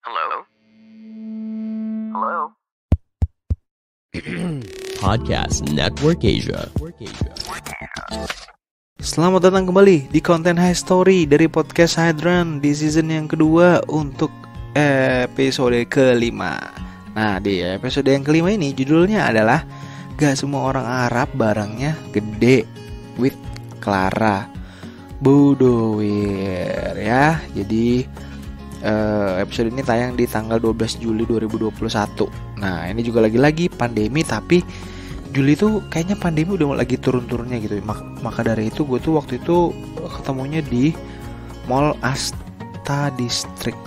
Halo? Halo? Podcast Network Asia. Selamat datang kembali di konten High Story dari Podcast Hadran di season yang kedua untuk episode kelima. Nah, di episode yang kelima ini judulnya adalah Gak semua orang Arab barangnya gede with Clara Budowir ya. Jadi episode ini tayang di tanggal 12 Juli 2021. Nah, ini juga lagi-lagi pandemi, tapi Juli tuh kayaknya pandemi udah lagi turun-turunnya gitu. Maka dari itu gue tuh waktu itu ketemunya di Mall Asta District.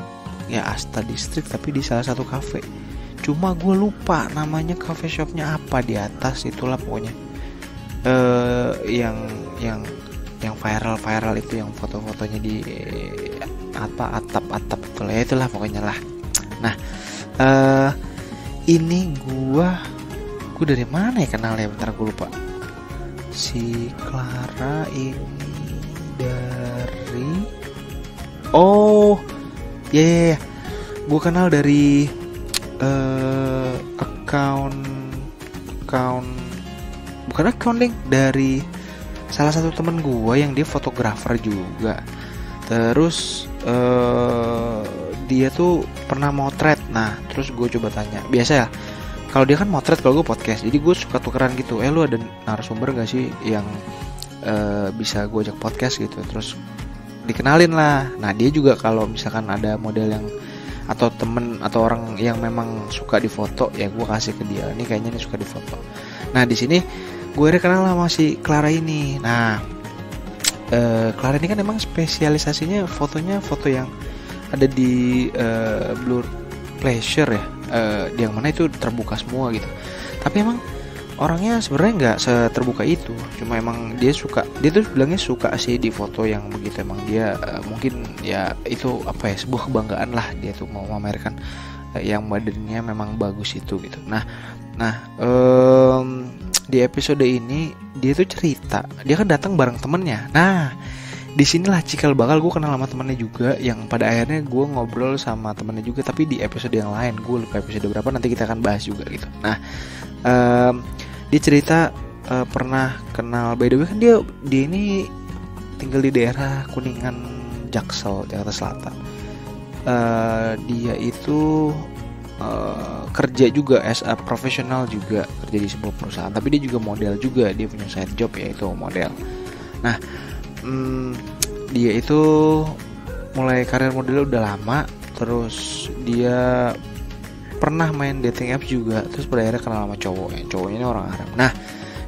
Ya, Asta District, tapi di salah satu cafe. Cuma gue lupa namanya cafe shopnya apa, di atas itulah pokoknya. Yang viral itu, yang foto-fotonya di atap itulah pokoknya lah. Nah, ini gue dari mana ya kenalnya, bentar gue lupa. Si Clara ini dari gue kenal dari dari salah satu temen gue yang dia fotografer juga. Terus dia tuh pernah motret. Nah, terus gue coba tanya. Biasa ya, kalau dia kan motret, kalau gue podcast. Jadi gue suka tukeran gitu. Lu ada narasumber gak sih yang bisa gue ajak podcast gitu. Terus dikenalin lah. Nah, dia juga kalau misalkan ada model yang atau temen atau orang yang memang suka difoto, ya gue kasih ke dia. Ini kayaknya nih suka difoto. Nah, di sini gue kenal sama si Clara ini. Nah, Clara ini kan emang spesialisasinya fotonya foto yang ada di Blur Pleasure ya, yang mana itu terbuka semua gitu. Tapi emang orangnya sebenarnya nggak seterbuka itu, cuma emang dia tuh bilangnya suka sih di foto yang begitu. Emang dia mungkin ya itu apa ya, sebuah kebanggaan lah, dia tuh mau memamerkan yang badannya memang bagus itu gitu. Nah, di episode ini dia tuh cerita, dia kan datang bareng temennya. Nah, disinilah cikal bakal gue kenal sama temennya juga, yang pada akhirnya gue ngobrol sama temennya juga, tapi di episode yang lain. Gue lupa episode berapa, nanti kita akan bahas juga gitu. Nah, dia cerita pernah kenal, by the way kan dia ini tinggal di daerah Kuningan, Jaksel, Jakarta Selatan. Dia itu kerja juga as a profesional, juga kerja di sebuah perusahaan, tapi dia juga model juga. Dia punya side job yaitu model. Nah, dia itu mulai karir modelnya udah lama. Terus dia pernah main dating apps juga. Terus pada akhirnya kenal sama cowoknya ini orang Arab. Nah,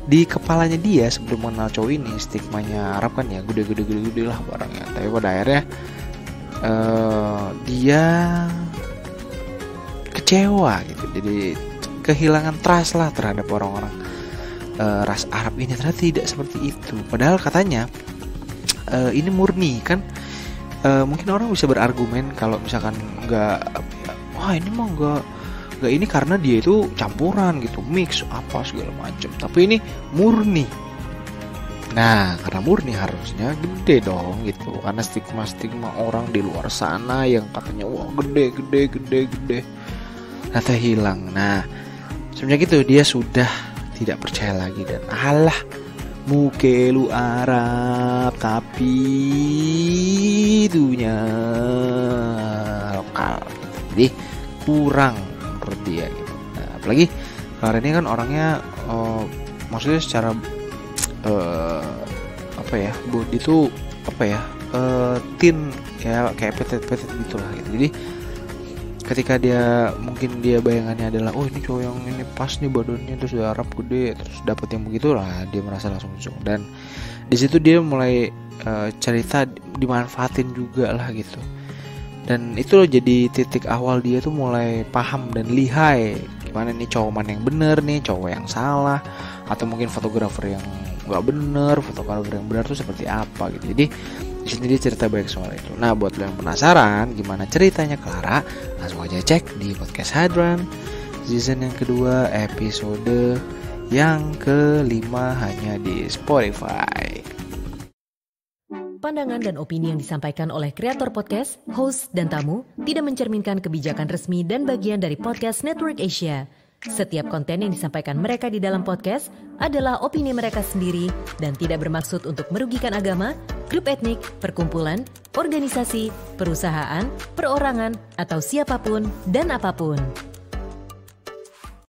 di kepalanya dia sebelum mengenal cowok ini, stigmanya Arab kan ya gede lah barangnya. Tapi pada akhirnya dia kecewa gitu. Jadi kehilangan trust lah terhadap orang-orang ras Arab ini. Ternyata tidak seperti itu. Padahal katanya ini murni kan. Mungkin orang bisa berargumen kalau misalkan ini mah nggak ini karena dia itu campuran gitu, mix apa segala macam. Tapi ini murni. Nah, karena murni harusnya gede dong gitu, karena stigma orang di luar sana yang katanya wah gede. Ternyata hilang. Nah, sebenarnya gitu, dia sudah tidak percaya lagi dan alah, muke lu Arab tapi itunya lokal. Jadi kurang menurut dia gitu. Nah, apalagi Clara ini kan orangnya maksudnya secara body tuh thin ya, kayak petit gitulah gitu. Jadi ketika dia bayangannya adalah ini cowok yang ini pas nih badannya, terus udah Arab gede, terus dapet yang begitu lah, dia merasa langsung suka. Dan di situ dia mulai cerita dimanfaatin juga lah gitu. Dan itu loh jadi titik awal dia tuh mulai paham dan lihai gimana nih cowok mana yang bener nih, cowok yang salah, atau mungkin fotografer yang nggak bener, fotografer yang benar tuh seperti apa gitu. Jadi di sini dia cerita banyak soal itu. Nah, buat lo yang penasaran gimana ceritanya Clara, langsung aja cek di Podcast Hadran season yang kedua episode yang kelima hanya di Spotify. pandangan dan opini yang disampaikan oleh kreator podcast, host, dan tamu tidak mencerminkan kebijakan resmi dan bagian dari Podcast Network Asia. Setiap konten yang disampaikan mereka di dalam podcast adalah opini mereka sendiri dan tidak bermaksud untuk merugikan agama, grup etnik, perkumpulan, organisasi, perusahaan, perorangan, atau siapapun dan apapun.